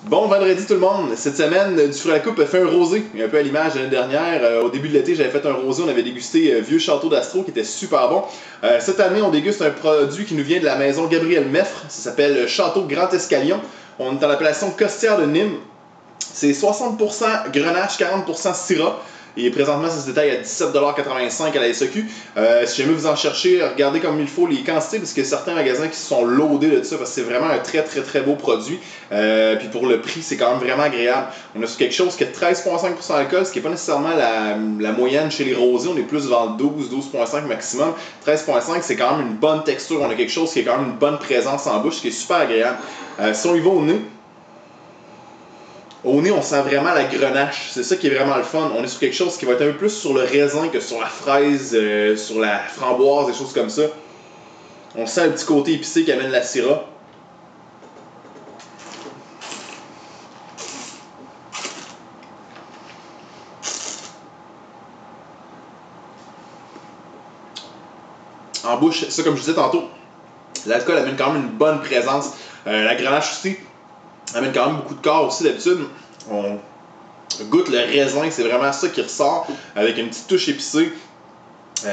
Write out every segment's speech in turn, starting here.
Bon vendredi tout le monde! Cette semaine, du fruit à la coupe a fait un rosé, un peu à l'image de l'année dernière. Au début de l'été, j'avais fait un rosé, on avait dégusté Vieux Château d'Astro qui était super bon. Cette année, on déguste un produit qui nous vient de la maison Gabriel Meffre, ça s'appelle Château Grand Escalion. On est dans l'appellation Costière de Nîmes. C'est 60% grenache, 40% syrah. Et présentement, ça se détaille à 17,85$ à la SAQ. Si jamais vous en cherchez, regardez comme il faut les quantités, parce qu'il y a certains magasins qui se sont loadés de ça, parce que c'est vraiment un très beau produit. Puis pour le prix, c'est quand même vraiment agréable. On a sur quelque chose qui a 13,5% d'alcool, ce qui n'est pas nécessairement la moyenne chez les rosés. On est plus vers 12,5$ maximum. 13,5$, c'est quand même une bonne texture. On a quelque chose qui a quand même une bonne présence en bouche, ce qui est super agréable. Si on y va au nez, on sent vraiment la grenache. C'est ça qui est vraiment le fun. On est sur quelque chose qui va être un peu plus sur le raisin que sur la fraise, sur la framboise, des choses comme ça. On sent un petit côté épicé qui amène la syrah. En bouche, ça comme je disais tantôt, l'alcool amène quand même une bonne présence. La grenache aussi amène quand même beaucoup de corps aussi d'habitude. On goûte le raisin, c'est vraiment ça qui ressort avec une petite touche épicée.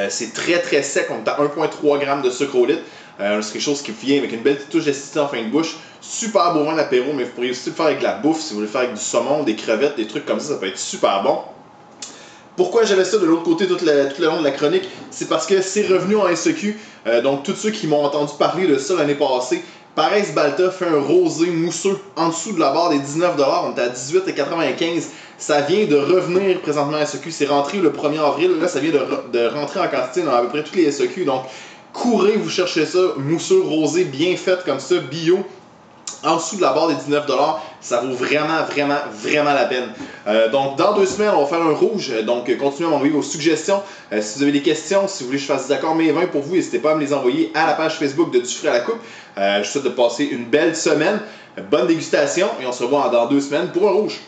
C'est très sec, on est à 1,3 g de sucre au litre. C'est quelque chose qui vient avec une belle petite touche d'acidité en fin de bouche. Super beau vin d'apéro, mais vous pourriez aussi le faire avec de la bouffe, si vous voulez le faire avec du saumon, des crevettes, des trucs comme ça peut être super bon. Pourquoi j'avais ça de l'autre côté tout le long de la chronique? C'est parce que c'est revenu en SAQ. Donc tous ceux qui m'ont entendu parler de ça l'année passée, Pareil Balta fait un rosé mousseux en dessous de la barre des 19$, on est à 18,95$. Ça vient de revenir présentement à SAQ, c'est rentré le 1er avril, là ça vient de rentrer en quantité dans à peu près tous les SAQ. Donc courez, vous cherchez ça, mousseux, rosé, bien fait comme ça, bio. En dessous de la barre des 19$, ça vaut vraiment la peine. Donc dans 2 semaines, on va faire un rouge. Donc continuez à m'envoyer vos suggestions. Si vous avez des questions, si vous voulez que je fasse des accords mes vins pour vous, n'hésitez pas à me les envoyer à la page Facebook de Du Fruit à la Coupe. Je vous souhaite de passer une belle semaine, bonne dégustation et on se revoit dans 2 semaines pour un rouge.